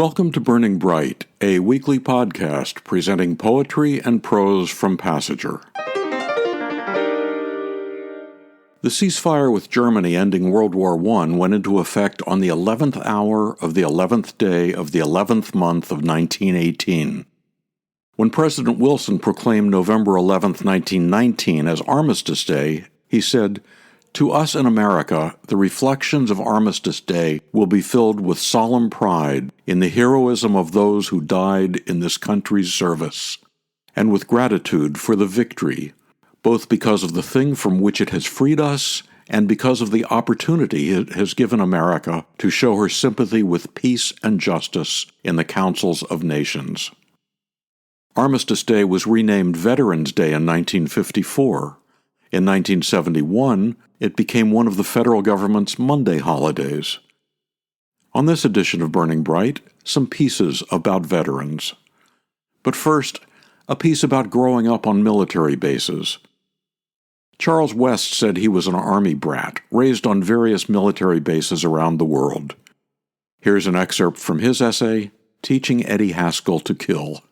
Welcome to Burning Bright, a weekly podcast presenting poetry and prose from Passenger. The ceasefire with Germany ending World War I went into effect on the 11th hour of the 11th day of the 11th month of 1918. When President Wilson proclaimed November 11, 1919 as Armistice Day, he said, "To us in America, the reflections of Armistice Day will be filled with solemn pride in the heroism of those who died in this country's service, and with gratitude for the victory, both because of the thing from which it has freed us and because of the opportunity it has given America to show her sympathy with peace and justice in the councils of nations." Armistice Day was renamed Veterans Day in 1954. In 1971, it became one of the federal government's Monday holidays. On this edition of Burning Bright, some pieces about veterans. But first, a piece about growing up on military bases. Charles West said he was an Army brat, raised on various military bases around the world. Here's an excerpt from his essay, Teaching Eddie Haskell to Kill.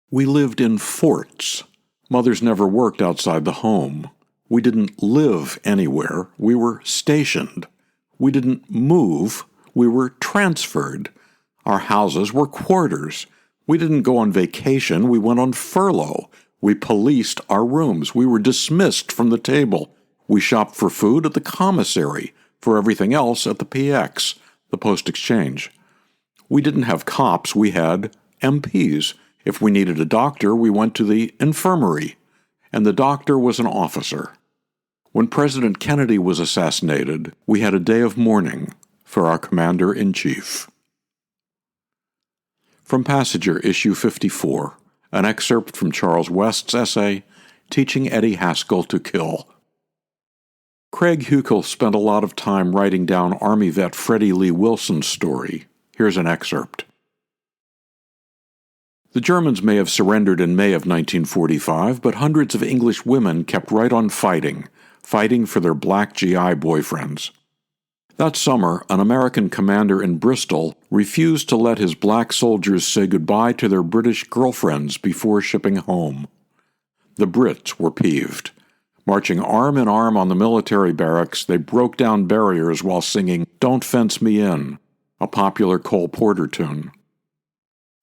We lived in forts. Mothers never worked outside the home. We didn't live anywhere. We were stationed. We didn't move. We were transferred. Our houses were quarters. We didn't go on vacation. We went on furlough. We policed our rooms. We were dismissed from the table. We shopped for food at the commissary, for everything else at the PX, the Post Exchange. We didn't have cops. We had MPs. If we needed a doctor, we went to the infirmary, and the doctor was an officer. When President Kennedy was assassinated, we had a day of mourning for our Commander-in-Chief. From Passenger, Issue 54, an excerpt from Charles West's essay, Teaching Eddie Haskell to Kill. Craig Hukill spent a lot of time writing down Army vet Freddie Lee Wilson's story. Here's an excerpt. The Germans may have surrendered in May of 1945, but hundreds of English women kept right on fighting for their black GI boyfriends. That summer, an American commander in Bristol refused to let his black soldiers say goodbye to their British girlfriends before shipping home. The Brits were peeved. Marching arm in arm on the military barracks, they broke down barriers while singing "Don't Fence Me In," a popular Cole Porter tune.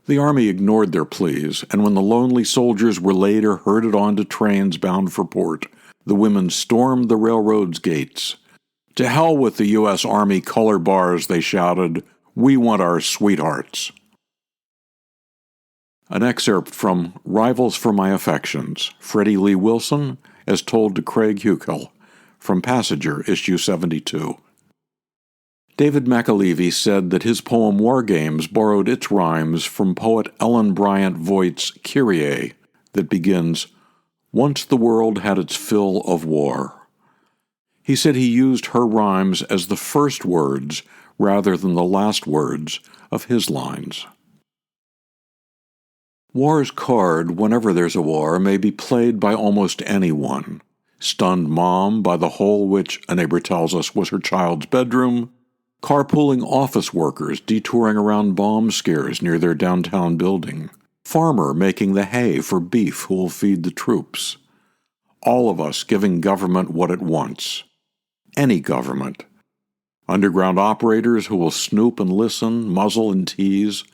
The Army ignored their pleas, and when the lonely soldiers were later herded onto trains bound for port, the women stormed the railroad's gates. "To hell with the U.S. Army color bars," they shouted. "We want our sweethearts." An excerpt from Rivals for My Affections, Freddie Lee Wilson, as told to Craig Hukill, from Passenger, Issue 72. David McAleavey said that his poem War Games borrowed its rhymes from poet Ellen Bryant Voigt's Kyrie that begins, "Once the world had its fill of war." He said he used her rhymes as the first words rather than the last words of his lines. War's card, whenever there's a war, may be played by almost anyone. Stunned mom by the hole which, a neighbor tells us, was her child's bedroom, carpooling office workers detouring around bomb scares near their downtown building, farmer making the hay for beef who will feed the troops. All of us giving government what it wants. Any government. Underground operators who will snoop and listen, muzzle and tease.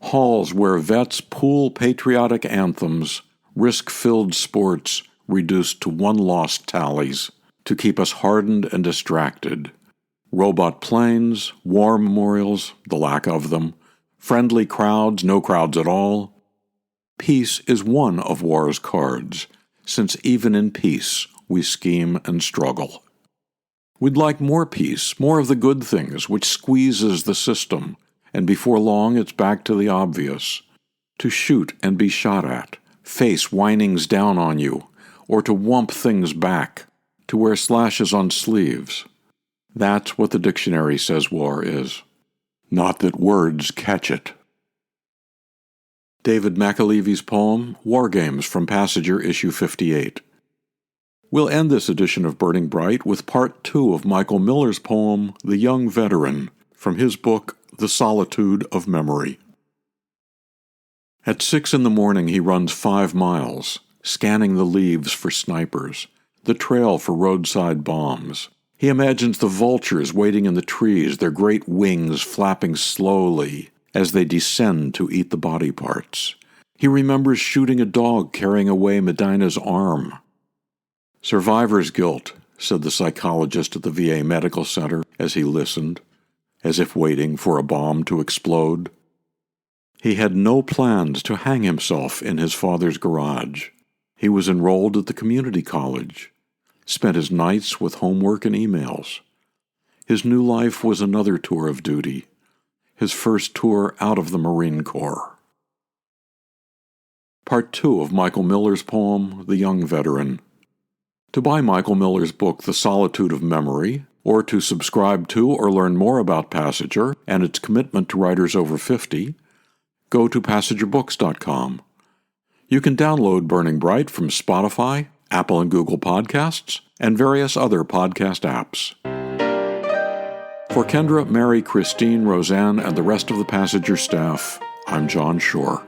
Halls where vets pool patriotic anthems, risk-filled sports reduced to one-lost tallies to keep us hardened and distracted. Robot planes, war memorials, the lack of them, friendly crowds, no crowds at all. Peace is one of war's cards, since even in peace we scheme and struggle. We'd like more peace, more of the good things which squeezes the system, and before long it's back to the obvious. To shoot and be shot at, face whinings down on you, or to whump things back, to wear slashes on sleeves. That's what the dictionary says war is. Not that words catch it. David McAleavey's poem, War Games, from Passenger, Issue 58. We'll end this edition of Burning Bright with Part 2 of Michael Miller's poem, The Young Veteran, from his book The Solitude of Memory. At 6 a.m, he runs 5 miles, scanning the leaves for snipers, the trail for roadside bombs. He imagines the vultures waiting in the trees, their great wings flapping slowly as they descend to eat the body parts. He remembers shooting a dog carrying away Medina's arm. "Survivor's guilt," said the psychologist at the VA Medical Center as he listened, as if waiting for a bomb to explode. He had no plans to hang himself in his father's garage. He was enrolled at the community college, spent his nights with homework and emails. His new life was another tour of duty, his first tour out of the Marine Corps. Part 2 of Michael Miller's poem, The Young Veteran. To buy Michael Miller's book, The Solitude of Memory, or to subscribe to or learn more about Passager and its commitment to writers over 50, go to PassagerBooks.com. You can download Burning Bright from Spotify, Apple and Google Podcasts, and various other podcast apps. For Kendra, Mary, Christine, Roseanne, and the rest of the Passager staff, I'm John Shore.